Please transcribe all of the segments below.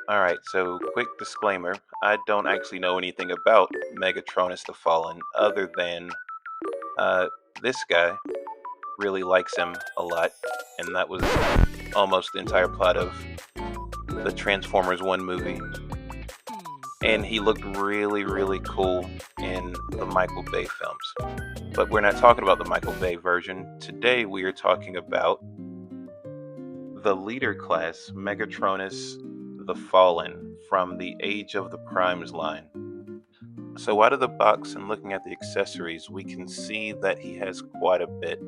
Alright, so quick disclaimer. I don't actually know anything about Megatronus the Fallen other than uh, this guy really likes him a lot, and that was almost the entire plot of the Transformers 1 movie. And he looked really, really cool in the Michael Bay films. But we're not talking about the Michael Bay version. Today we are talking about the leader class, Megatronus the Fallen, from the Age of the Primes line. So out of the box and looking at the accessories, we can see that he has quite a bit.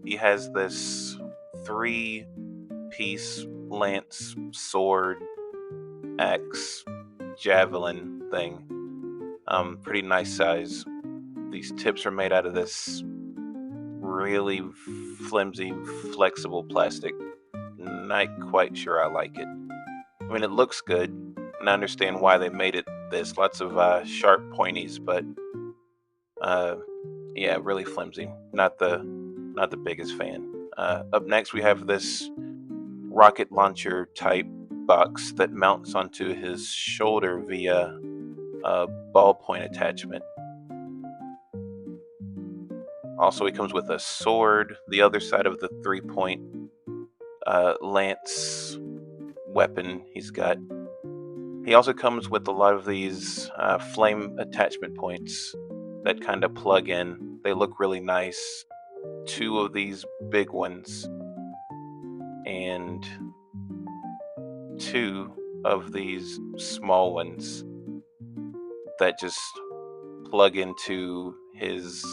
He has this 3-piece lance, sword, axe, javelin thing. Pretty nice size. These tips are made out of this really flimsy, flexible plastic. Not quite sure I like it. I mean, it looks good, and I understand why they made it this. Lots of sharp pointies, but yeah, really flimsy. Not the biggest fan. Up next, we have this rocket launcher type box that mounts onto his shoulder via a ballpoint attachment. Also, he comes with a sword, the other side of the 3-point lance weapon he's got. He also comes with a lot of these flame attachment points that kind of plug in. They look really nice. 2 of these big ones and 2 of these small ones that just plug into his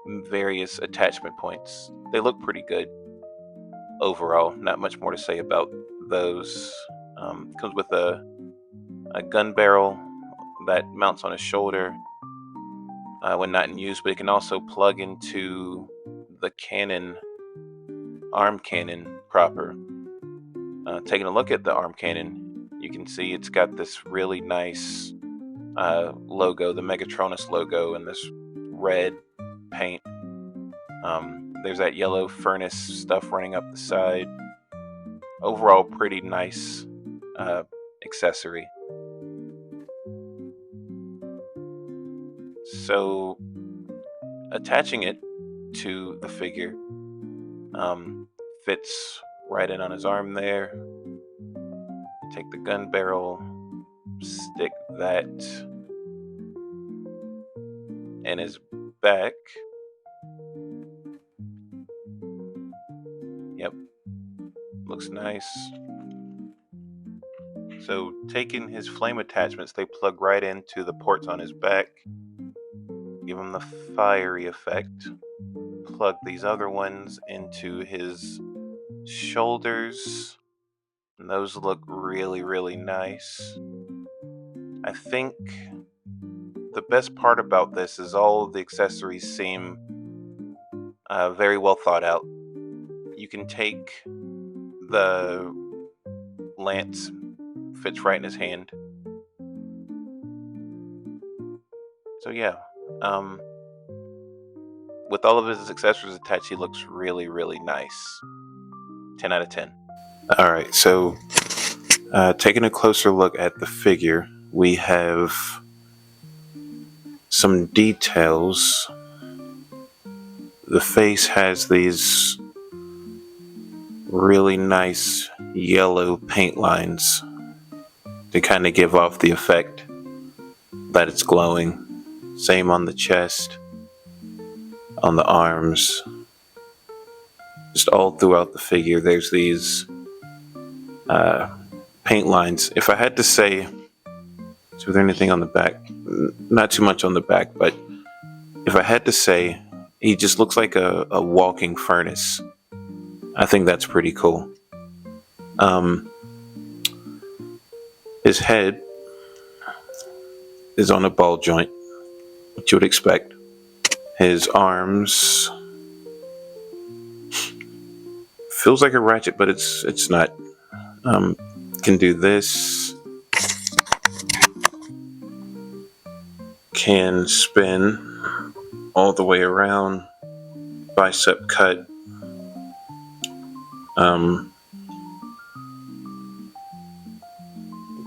various attachment points. They look pretty good overall. Not much more to say about those. Comes with a gun barrel that mounts on his shoulder when not in use, but it can also plug into the arm cannon proper. Taking a look at the arm cannon, you can see it's got this really nice logo, the Megatronus logo, in this red paint. There's that yellow furnace stuff running up the side. Overall, pretty nice accessory. So, attaching it to the figure fits right in on his arm there. Take the gun barrel, stick that in his back. Yep, looks nice. So taking his flame attachments, they plug right into the ports on his back, give him the fiery effect. Plug these other ones into his shoulders, and those look really, really nice. I think the best part about this is all of the accessories seem very well thought out. You can take the lance, fits right in his hand. So yeah, with all of his accessories attached, he looks really, really nice. 10 out of 10. Alright, so taking a closer look at the figure, we have some details. The face has these really nice yellow paint lines to kind of give off the effect that it's glowing. Same on the chest, on the arms, just all throughout the figure. There's these paint lines. If I had to say, is there anything on the back? Not too much on the back, but if I had to say, he just looks like a walking furnace. I think that's pretty cool. His head is on a ball joint, which you would expect. His arms feels like a ratchet, but it's not. Can do this. Can spin all the way around. Bicep cut.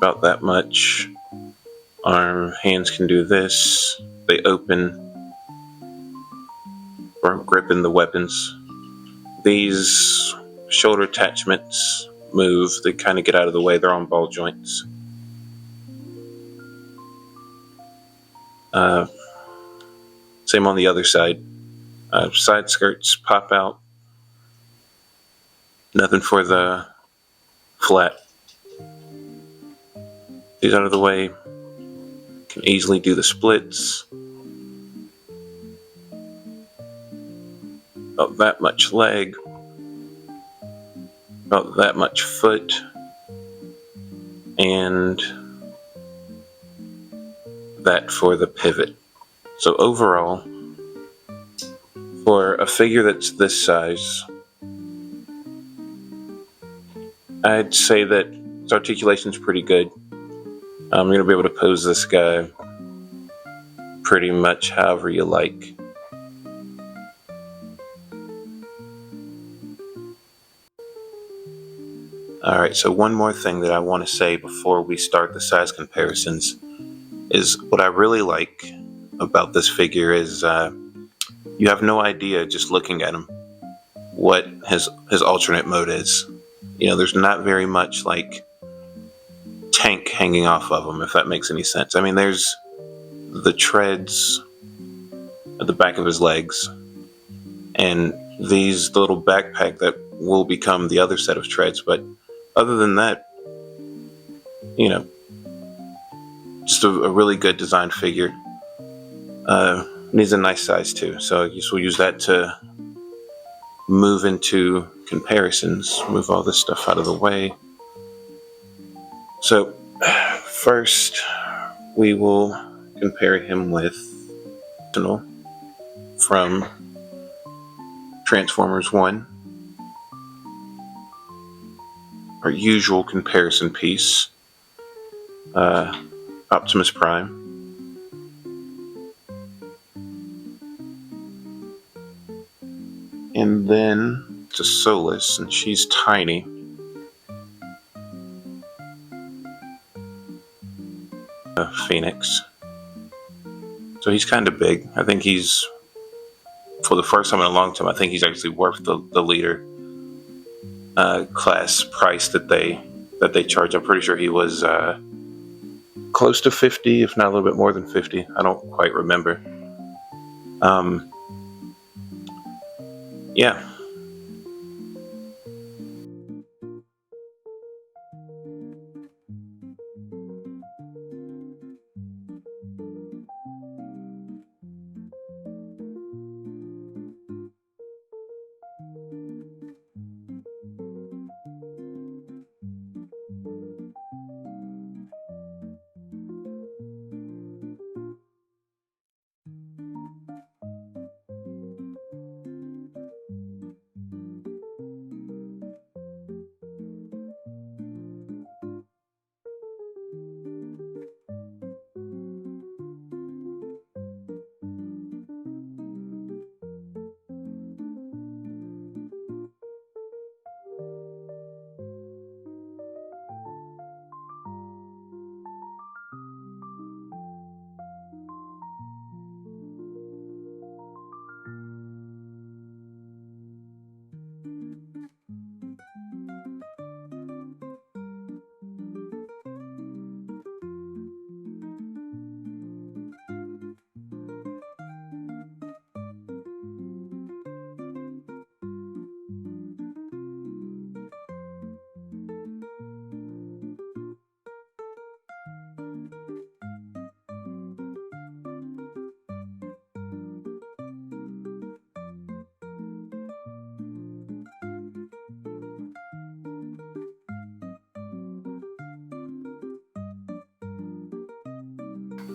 about that much. Arm, hands can do this. They open or gripping the weapons. These shoulder attachments move. They kind of get out of the way. They're on ball joints. Same on the other side. Side skirts pop out. Nothing for the flat. These out of the way. Can easily do the splits. About that much leg. About that much foot. And that for the pivot. So overall, for a figure that's this size, I'd say that its articulation's pretty good. You're going to be able to pose this guy pretty much however you like. Alright, so one more thing that I want to say before we start the size comparisons is what I really like about this figure is you have no idea just looking at him what his alternate mode is. You know, there's not very much like tank hanging off of him, if that makes any sense. I mean, there's the treads at the back of his legs and the little backpack that will become the other set of treads, but other than that, you know, just a really good designed figure. Needs a nice size too, so I guess we'll use that to move into comparisons, move all this stuff out of the way. So first we will compare him with from Transformers 1, our usual comparison piece, Optimus Prime. And then to Solus, and she's tiny. Phoenix. So he's kind of big. I think he's, for the first time in a long time, I think he's actually worth the leader class price that they charge. I'm pretty sure he was close to 50, if not a little bit more than 50. I don't quite remember. Yeah.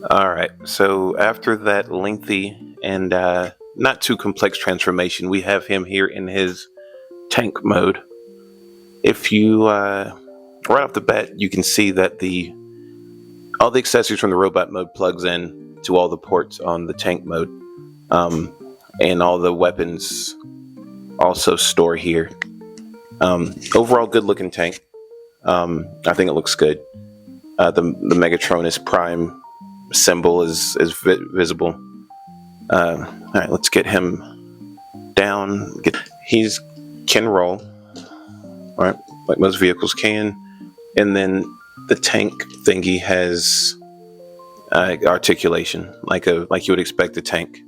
Alright, so after that lengthy and not too complex transformation, we have him here in his tank mode. If you, right off the bat, you can see that all the accessories from the robot mode plugs in to all the ports on the tank mode. And all the weapons also store here. Overall, good looking tank. I think it looks good. the Megatronus Prime symbol is visible. All right, let's get him down. He's can roll, right, like most vehicles can, and then the tank thingy has articulation, like you would expect a tank.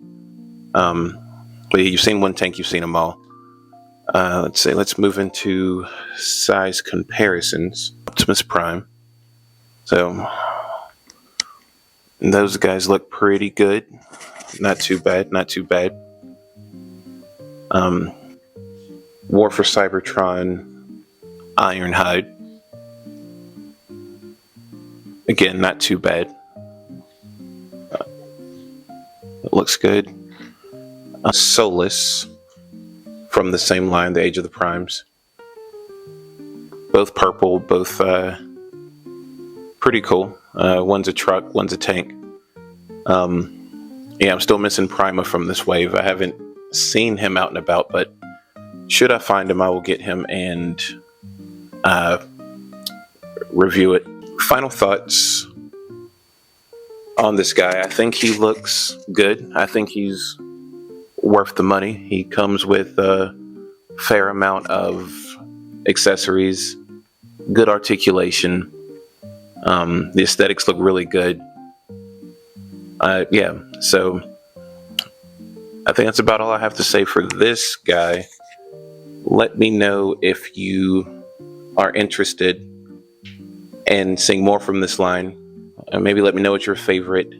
But you've seen one tank, you've seen them all. Let's move into size comparisons. Optimus Prime. So those guys look pretty good. Not too bad. Not too bad. War for Cybertron, Ironhide. Again, not too bad. It looks good. Solus from the same line, the Age of the Primes. Both purple, both pretty cool. One's a truck, one's a tank. Yeah, I'm still missing Prima from this wave. I haven't seen him out and about, but should I find him, I will get him and review it. Final thoughts on this guy. I think he looks good. I think he's worth the money. He comes with a fair amount of accessories, good articulation. The aesthetics look really good. Yeah, so I think that's about all I have to say for this guy. Let me know if you are interested in seeing more from this line. Maybe let me know what your favorite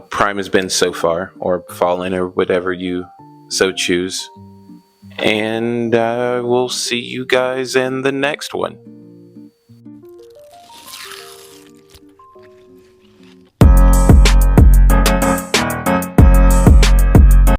Prime has been so far, or Fallen, or whatever you so choose. And we'll see you guys in the next one.